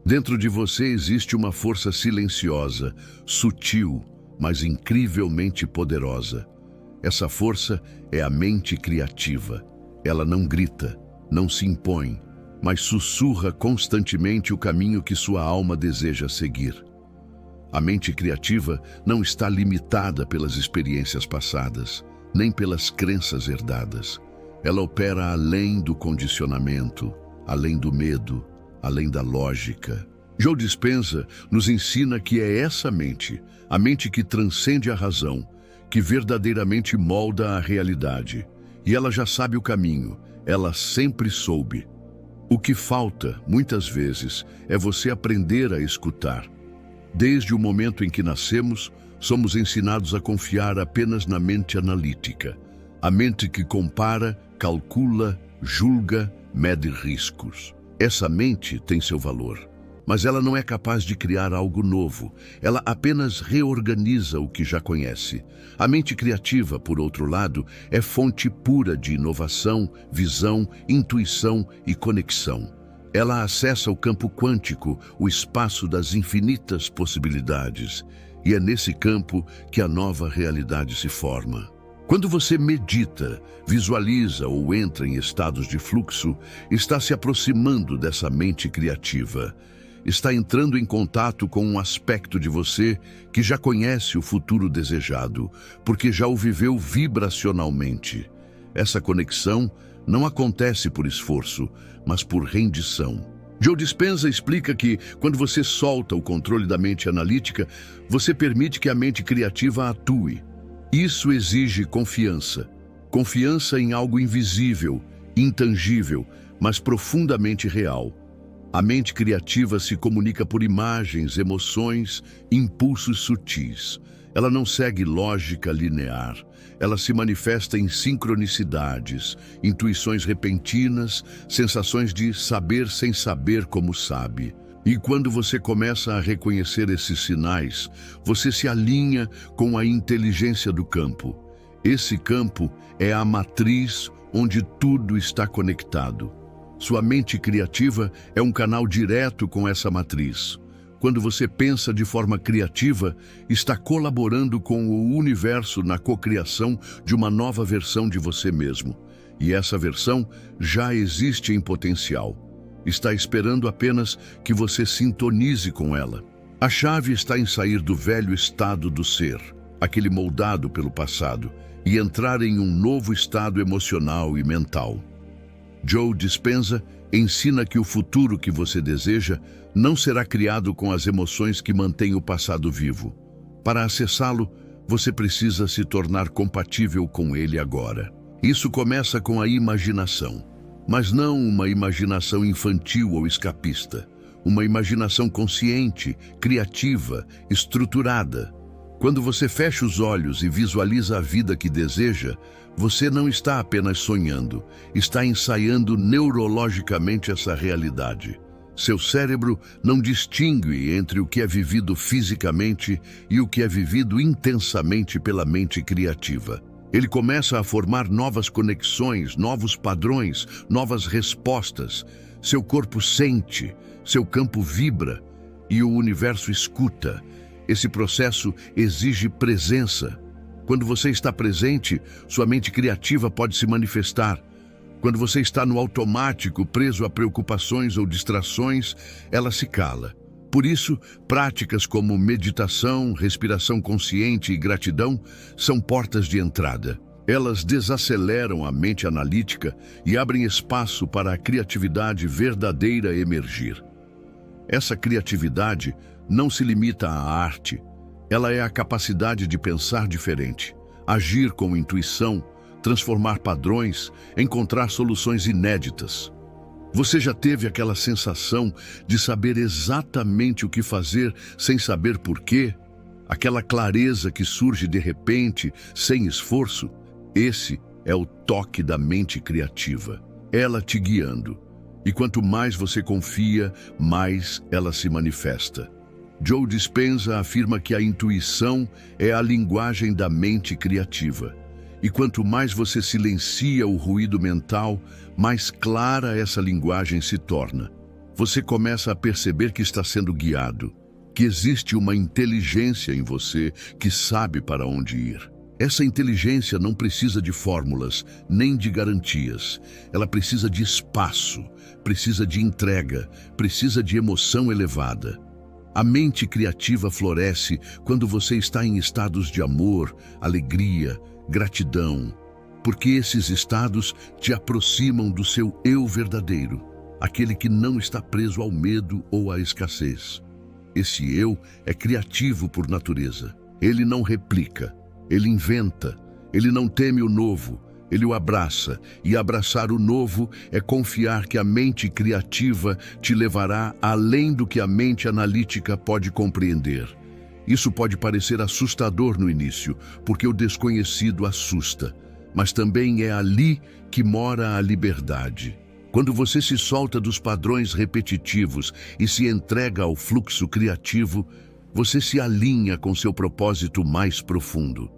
Dentro de você existe uma força silenciosa, sutil, mas incrivelmente poderosa. Essa força é a mente criativa. Ela não grita, não se impõe, mas sussurra constantemente o caminho que sua alma deseja seguir. A mente criativa não está limitada pelas experiências passadas, nem pelas crenças herdadas. Ela opera além do condicionamento, além do medo, além da lógica. Joe Dispenza nos ensina que é essa mente, a mente que transcende a razão, que verdadeiramente molda a realidade. E ela já sabe o caminho, ela sempre soube. O que falta, muitas vezes, é você aprender a escutar. Desde o momento em que nascemos, somos ensinados a confiar apenas na mente analítica, a mente que compara, calcula, julga, mede riscos. Essa mente tem seu valor, mas ela não é capaz de criar algo novo. Ela apenas reorganiza o que já conhece. A mente criativa, por outro lado, é fonte pura de inovação, visão, intuição e conexão. Ela acessa o campo quântico, o espaço das infinitas possibilidades, e é nesse campo que a nova realidade se forma. Quando você medita, visualiza ou entra em estados de fluxo, está se aproximando dessa mente criativa. Está entrando em contato com um aspecto de você que já conhece o futuro desejado, porque já o viveu vibracionalmente. Essa conexão não acontece por esforço, mas por rendição. Joe Dispenza explica que, quando você solta o controle da mente analítica, você permite que a mente criativa atue. Isso exige confiança. Confiança em algo invisível, intangível, mas profundamente real. A mente criativa se comunica por imagens, emoções, impulsos sutis. Ela não segue lógica linear. Ela se manifesta em sincronicidades, intuições repentinas, sensações de saber sem saber como sabe. E quando você começa a reconhecer esses sinais, você se alinha com a inteligência do campo. Esse campo é a matriz onde tudo está conectado. Sua mente criativa é um canal direto com essa matriz. Quando você pensa de forma criativa, está colaborando com o universo na cocriação de uma nova versão de você mesmo. E essa versão já existe em potencial. Está esperando apenas que você sintonize com ela. A chave está em sair do velho estado do ser, aquele moldado pelo passado, e entrar em um novo estado emocional e mental. Joe Dispenza ensina que o futuro que você deseja não será criado com as emoções que mantêm o passado vivo. Para acessá-lo, você precisa se tornar compatível com ele agora. Isso começa com a imaginação, mas não uma imaginação infantil ou escapista. Uma imaginação consciente, criativa, estruturada. Quando você fecha os olhos e visualiza a vida que deseja, você não está apenas sonhando, está ensaiando neurologicamente essa realidade. Seu cérebro não distingue entre o que é vivido fisicamente e o que é vivido intensamente pela mente criativa. Ele começa a formar novas conexões, novos padrões, novas respostas. Seu corpo sente, seu campo vibra e o universo escuta. Esse processo exige presença. Quando você está presente, sua mente criativa pode se manifestar. Quando você está no automático, preso a preocupações ou distrações, ela se cala. Por isso, práticas como meditação, respiração consciente e gratidão são portas de entrada. Elas desaceleram a mente analítica e abrem espaço para a criatividade verdadeira emergir. Essa criatividade não se limita à arte. Ela é a capacidade de pensar diferente, agir com intuição, transformar padrões, encontrar soluções inéditas. Você já teve aquela sensação de saber exatamente o que fazer sem saber por quê? Aquela clareza que surge de repente, sem esforço? Esse é o toque da mente criativa. Ela te guiando. E quanto mais você confia, mais ela se manifesta. Joe Dispenza afirma que a intuição é a linguagem da mente criativa. E quanto mais você silencia o ruído mental, mais clara essa linguagem se torna. Você começa a perceber que está sendo guiado, que existe uma inteligência em você que sabe para onde ir. Essa inteligência não precisa de fórmulas, nem de garantias. Ela precisa de espaço, precisa de entrega, precisa de emoção elevada. A mente criativa floresce quando você está em estados de amor, alegria, gratidão, porque esses estados te aproximam do seu eu verdadeiro, aquele que não está preso ao medo ou à escassez. Esse eu é criativo por natureza. Ele não replica. Ele inventa, ele não teme o novo, ele o abraça, e abraçar o novo é confiar que a mente criativa te levará além do que a mente analítica pode compreender. Isso pode parecer assustador no início, porque o desconhecido assusta, mas também é ali que mora a liberdade. Quando você se solta dos padrões repetitivos e se entrega ao fluxo criativo, você se alinha com seu propósito mais profundo.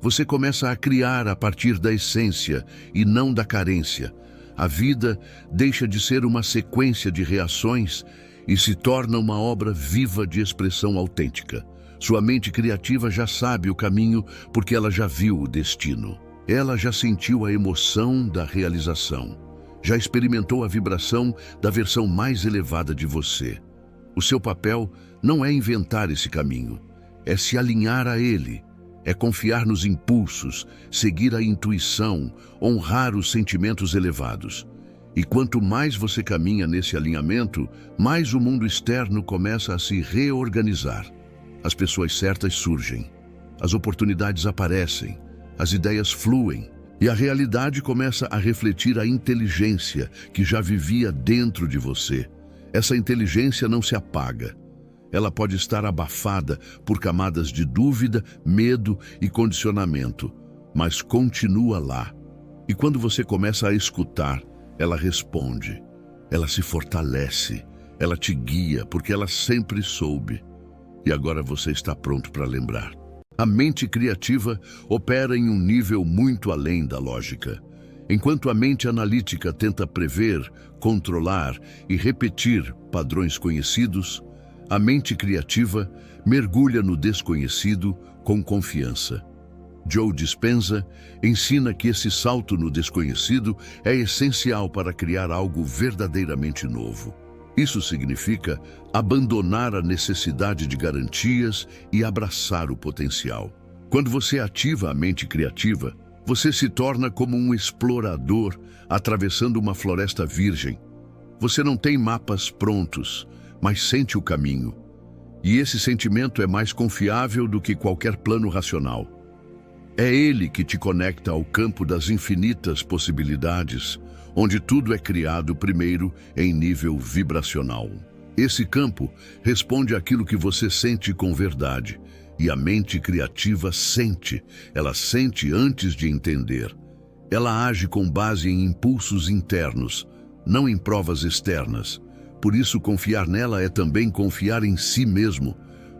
Você começa a criar a partir da essência e não da carência. A vida deixa de ser uma sequência de reações e se torna uma obra viva de expressão autêntica. Sua mente criativa já sabe o caminho porque ela já viu o destino. Ela já sentiu a emoção da realização. Já experimentou a vibração da versão mais elevada de você. O seu papel não é inventar esse caminho, é se alinhar a ele. É confiar nos impulsos, seguir a intuição, honrar os sentimentos elevados. E quanto mais você caminha nesse alinhamento, mais o mundo externo começa a se reorganizar. As pessoas certas surgem, as oportunidades aparecem, as ideias fluem, e a realidade começa a refletir a inteligência que já vivia dentro de você. Essa inteligência não se apaga. Ela pode estar abafada por camadas de dúvida, medo e condicionamento, mas continua lá. E quando você começa a escutar, ela responde, ela se fortalece, ela te guia, porque ela sempre soube. E agora você está pronto para lembrar. A mente criativa opera em um nível muito além da lógica. Enquanto a mente analítica tenta prever, controlar e repetir padrões conhecidos, a mente criativa mergulha no desconhecido com confiança. Joe Dispenza ensina que esse salto no desconhecido é essencial para criar algo verdadeiramente novo. Isso significa abandonar a necessidade de garantias e abraçar o potencial. Quando você ativa a mente criativa, você se torna como um explorador atravessando uma floresta virgem. Você não tem mapas prontos, mas sente o caminho. E esse sentimento é mais confiável do que qualquer plano racional. É ele que te conecta ao campo das infinitas possibilidades, onde tudo é criado primeiro em nível vibracional. Esse campo responde àquilo que você sente com verdade, e a mente criativa sente. Ela sente antes de entender. Ela age com base em impulsos internos, não em provas externas. Por isso, confiar nela é também confiar em si mesmo,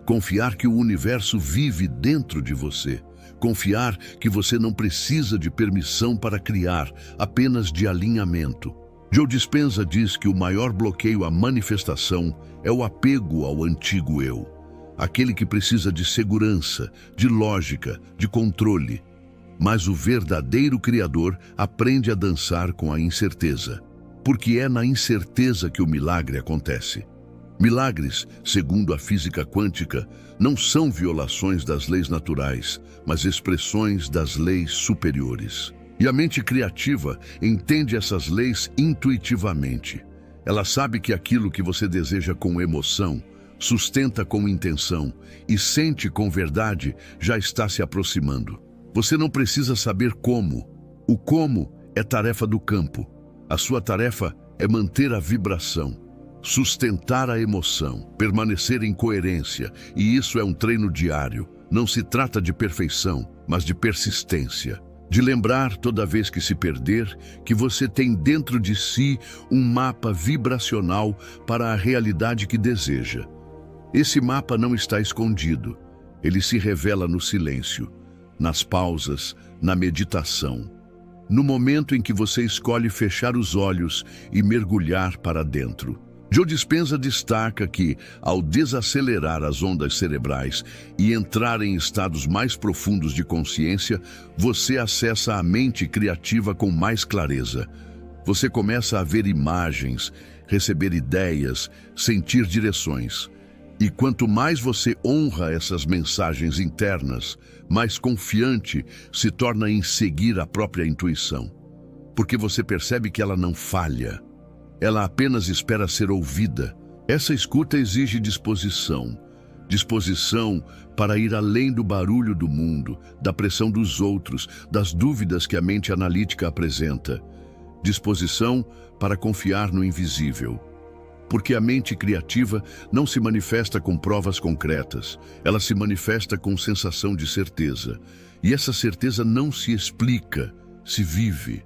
confiar que o universo vive dentro de você, confiar que você não precisa de permissão para criar, apenas de alinhamento. Joe Dispenza diz que o maior bloqueio à manifestação é o apego ao antigo eu, aquele que precisa de segurança, de lógica, de controle. Mas o verdadeiro criador aprende a dançar com a incerteza. Porque é na incerteza que o milagre acontece. Milagres, segundo a física quântica, não são violações das leis naturais, mas expressões das leis superiores. E a mente criativa entende essas leis intuitivamente. Ela sabe que aquilo que você deseja com emoção, sustenta com intenção e sente com verdade já está se aproximando. Você não precisa saber como. O como é tarefa do campo. A sua tarefa é manter a vibração, sustentar a emoção, permanecer em coerência, e isso é um treino diário. Não se trata de perfeição, mas de persistência. De lembrar, toda vez que se perder, que você tem dentro de si um mapa vibracional para a realidade que deseja. Esse mapa não está escondido. Ele se revela no silêncio, nas pausas, na meditação. No momento em que você escolhe fechar os olhos e mergulhar para dentro. Joe Dispenza destaca que, ao desacelerar as ondas cerebrais e entrar em estados mais profundos de consciência, você acessa a mente criativa com mais clareza. Você começa a ver imagens, receber ideias, sentir direções. E quanto mais você honra essas mensagens internas, mais confiante se torna em seguir a própria intuição. Porque você percebe que ela não falha. Ela apenas espera ser ouvida. Essa escuta exige disposição. Disposição para ir além do barulho do mundo, da pressão dos outros, das dúvidas que a mente analítica apresenta. Disposição para confiar no invisível. Porque a mente criativa não se manifesta com provas concretas. Ela se manifesta com sensação de certeza. E essa certeza não se explica, se vive.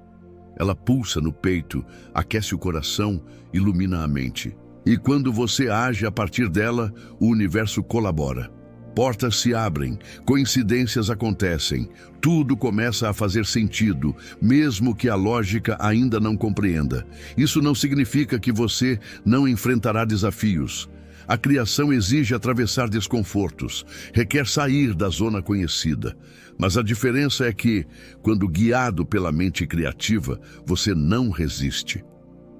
Ela pulsa no peito, aquece o coração, ilumina a mente. E quando você age a partir dela, o universo colabora. Portas se abrem, coincidências acontecem, tudo começa a fazer sentido, mesmo que a lógica ainda não compreenda. Isso não significa que você não enfrentará desafios. A criação exige atravessar desconfortos, requer sair da zona conhecida. Mas a diferença é que, quando guiado pela mente criativa, você não resiste.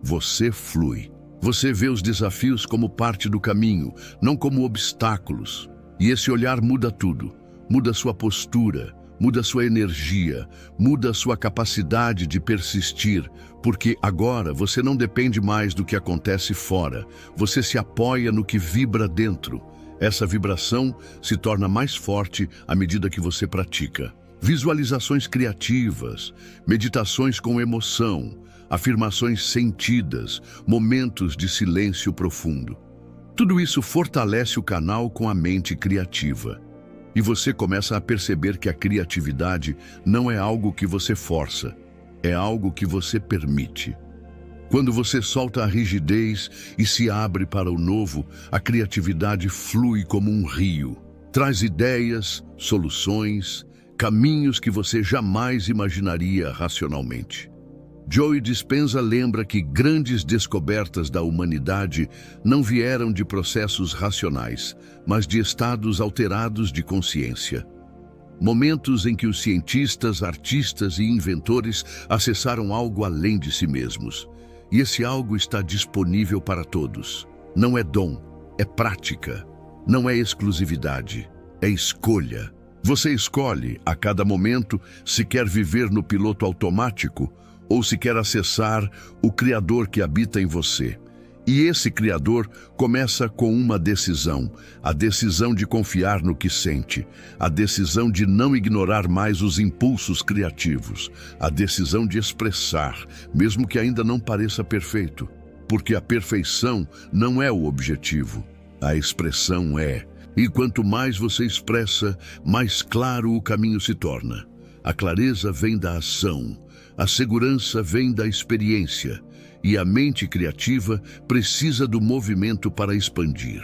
Você flui. Você vê os desafios como parte do caminho, não como obstáculos. E esse olhar muda tudo. Muda sua postura, muda sua energia, muda sua capacidade de persistir, porque agora você não depende mais do que acontece fora. Você se apoia no que vibra dentro. Essa vibração se torna mais forte à medida que você pratica. Visualizações criativas, meditações com emoção, afirmações sentidas, momentos de silêncio profundo. Tudo isso fortalece o canal com a mente criativa. E você começa a perceber que a criatividade não é algo que você força, é algo que você permite. Quando você solta a rigidez e se abre para o novo, a criatividade flui como um rio. Traz ideias, soluções, caminhos que você jamais imaginaria racionalmente. Joe Dispenza lembra que grandes descobertas da humanidade não vieram de processos racionais, mas de estados alterados de consciência. Momentos em que os cientistas, artistas e inventores acessaram algo além de si mesmos. E esse algo está disponível para todos. Não é dom, é prática. Não é exclusividade, é escolha. Você escolhe, a cada momento, se quer viver no piloto automático ou se quer acessar o Criador que habita em você. E esse Criador começa com uma decisão, a decisão de confiar no que sente, a decisão de não ignorar mais os impulsos criativos, a decisão de expressar, mesmo que ainda não pareça perfeito, porque a perfeição não é o objetivo, a expressão é. E quanto mais você expressa, mais claro o caminho se torna. A clareza vem da ação, a segurança vem da experiência. E a mente criativa precisa do movimento para expandir.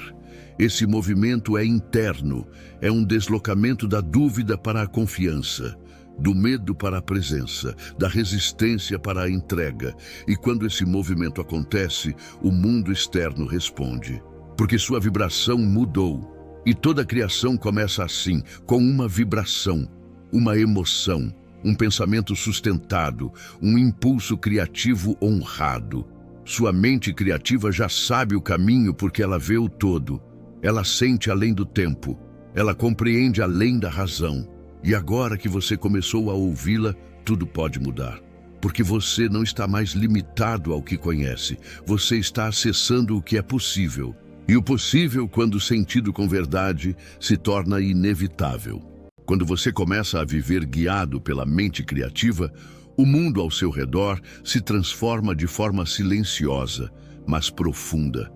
Esse movimento é interno, é um deslocamento da dúvida para a confiança, do medo para a presença, da resistência para a entrega. E quando esse movimento acontece, o mundo externo responde, porque sua vibração mudou. E toda a criação começa assim, com uma vibração, uma emoção, um pensamento sustentado, um impulso criativo honrado. Sua mente criativa já sabe o caminho porque ela vê o todo. Ela sente além do tempo. Ela compreende além da razão. E agora que você começou a ouvi-la, tudo pode mudar. Porque você não está mais limitado ao que conhece. Você está acessando o que é possível. E o possível, quando sentido com verdade, se torna inevitável. Quando você começa a viver guiado pela mente criativa, o mundo ao seu redor se transforma de forma silenciosa, mas profunda.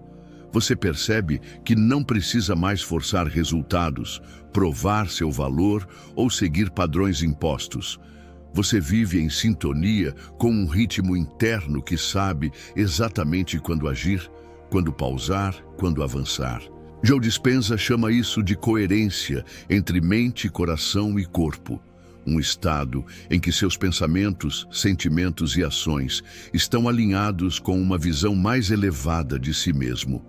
Você percebe que não precisa mais forçar resultados, provar seu valor ou seguir padrões impostos. Você vive em sintonia com um ritmo interno que sabe exatamente quando agir, quando pausar, quando avançar. Joe Dispenza chama isso de coerência entre mente, coração e corpo. um estado em que seus pensamentos, sentimentos e ações estão alinhados com uma visão mais elevada de si mesmo.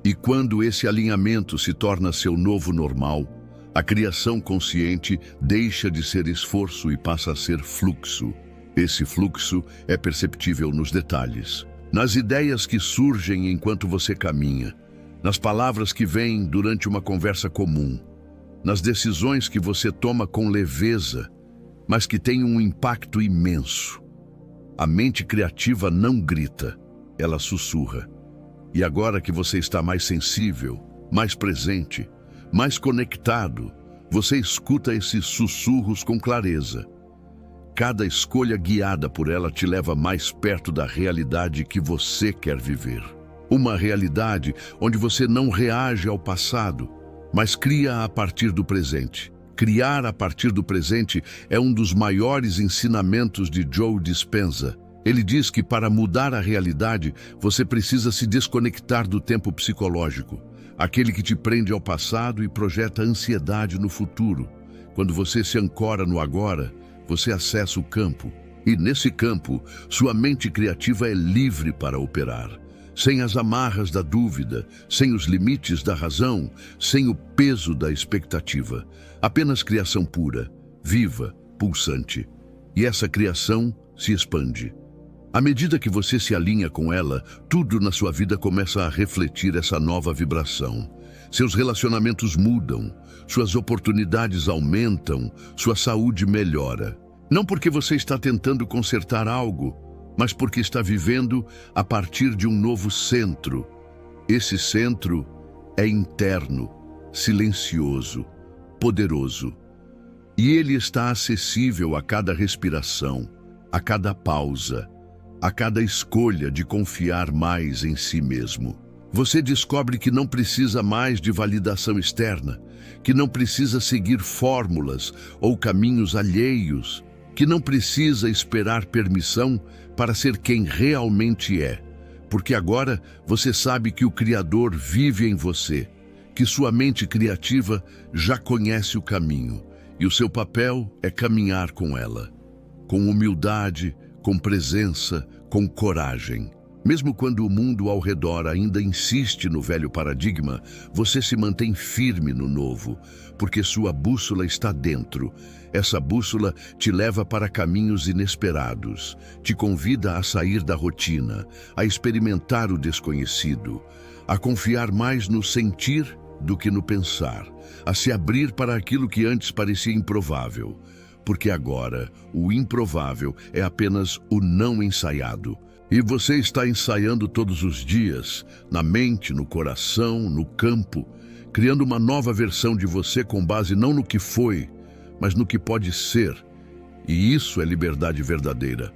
E quando esse alinhamento se torna seu novo normal, a criação consciente deixa de ser esforço e passa a ser fluxo. Esse fluxo é perceptível nos detalhes, nas ideias que surgem enquanto você caminha, nas palavras que vêm durante uma conversa comum, nas decisões que você toma com leveza, mas que têm um impacto imenso. A mente criativa não grita, ela sussurra. E agora que você está mais sensível, mais presente, mais conectado, você escuta esses sussurros com clareza. Cada escolha guiada por ela te leva mais perto da realidade que você quer viver. Uma realidade onde você não reage ao passado, mas cria a partir do presente. Criar a partir do presente é um dos maiores ensinamentos de Joe Dispenza. Ele diz que para mudar a realidade, você precisa se desconectar do tempo psicológico, aquele que te prende ao passado e projeta ansiedade no futuro. Quando você se ancora no agora, você acessa o campo, e nesse campo, sua mente criativa é livre para operar, sem as amarras da dúvida, sem os limites da razão, sem o peso da expectativa. Apenas criação pura, viva, pulsante. E essa criação se expande. À medida que você se alinha com ela, tudo na sua vida começa a refletir essa nova vibração. Seus relacionamentos mudam, suas oportunidades aumentam, sua saúde melhora. Não porque você está tentando consertar algo, mas porque está vivendo a partir de um novo centro. Esse centro é interno, silencioso, poderoso. E ele está acessível a cada respiração, a cada pausa, a cada escolha de confiar mais em si mesmo. Você descobre que não precisa mais de validação externa, que não precisa seguir fórmulas ou caminhos alheios, que não precisa esperar permissão para ser quem realmente é, porque agora você sabe que o Criador vive em você, que sua mente criativa já conhece o caminho, e o seu papel é caminhar com ela, com humildade, com presença, com coragem. Mesmo quando o mundo ao redor ainda insiste no velho paradigma, você se mantém firme no novo, porque sua bússola está dentro. Essa bússola te leva para caminhos inesperados, te convida a sair da rotina, a experimentar o desconhecido, a confiar mais no sentir do que no pensar, a se abrir para aquilo que antes parecia improvável, porque agora o improvável é apenas o não ensaiado. E você está ensaiando todos os dias, na mente, no coração, no campo, criando uma nova versão de você com base não no que foi, mas no que pode ser. E isso é liberdade verdadeira.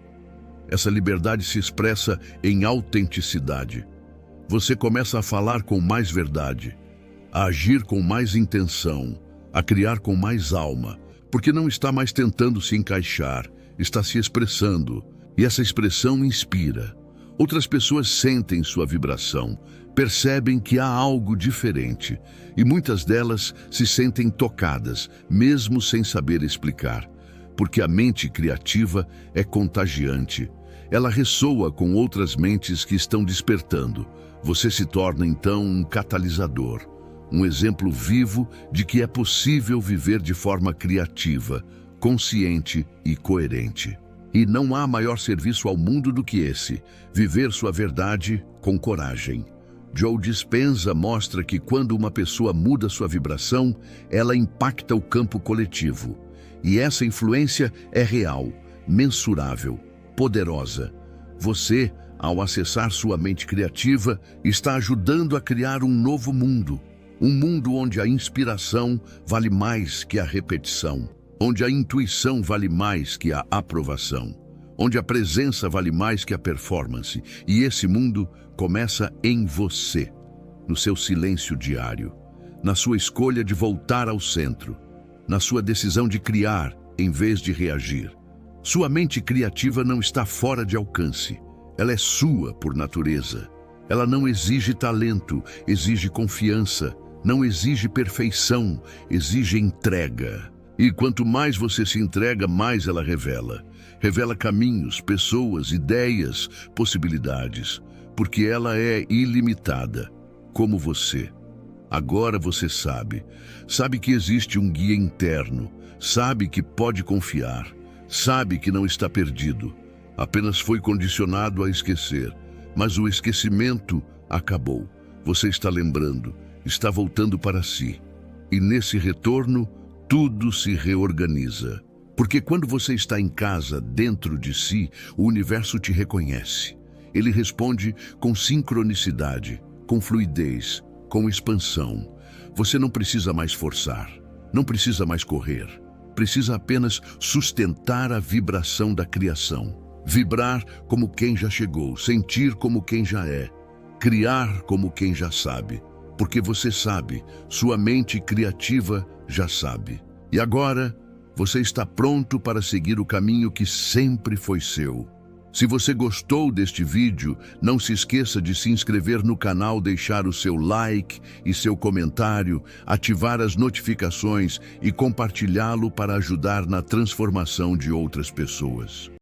Essa liberdade se expressa em autenticidade. Você começa a falar com mais verdade, a agir com mais intenção, a criar com mais alma, porque não está mais tentando se encaixar, está se expressando. E essa expressão inspira. Outras pessoas sentem sua vibração, percebem que há algo diferente, e muitas delas se sentem tocadas, mesmo sem saber explicar, porque a mente criativa é contagiante. Ela ressoa com outras mentes que estão despertando. Você se torna então um catalisador, um exemplo vivo de que é possível viver de forma criativa, consciente e coerente. E não há maior serviço ao mundo do que esse, viver sua verdade com coragem. Joe Dispenza mostra que quando uma pessoa muda sua vibração, ela impacta o campo coletivo. E essa influência é real, mensurável, poderosa. Você, ao acessar sua mente criativa, está ajudando a criar um novo mundo. Um mundo onde a inspiração vale mais que a repetição, onde a intuição vale mais que a aprovação, onde a presença vale mais que a performance. E esse mundo começa em você, no seu silêncio diário, na sua escolha de voltar ao centro, na sua decisão de criar em vez de reagir. Sua mente criativa não está fora de alcance, ela é sua por natureza. Ela não exige talento, exige confiança, não exige perfeição, exige entrega. E quanto mais você se entrega, mais ela revela. Revela caminhos, pessoas, ideias, possibilidades, porque ela é ilimitada, como você. Agora você sabe que existe um guia interno, sabe que pode confiar, sabe que não está perdido. Apenas foi condicionado a esquecer, mas o esquecimento acabou. Você está lembrando, está voltando para si. E nesse retorno, tudo se reorganiza. Porque quando você está em casa, dentro de si, o universo te reconhece. Ele responde com sincronicidade, com fluidez, com expansão. Você não precisa mais forçar, não precisa mais correr. Precisa apenas sustentar a vibração da criação. Vibrar como quem já chegou, sentir como quem já é, criar como quem já sabe. Porque você sabe, sua mente criativa já sabe. E agora, você está pronto para seguir o caminho que sempre foi seu. Se você gostou deste vídeo, não se esqueça de se inscrever no canal, deixar o seu like e seu comentário, ativar as notificações e compartilhá-lo para ajudar na transformação de outras pessoas.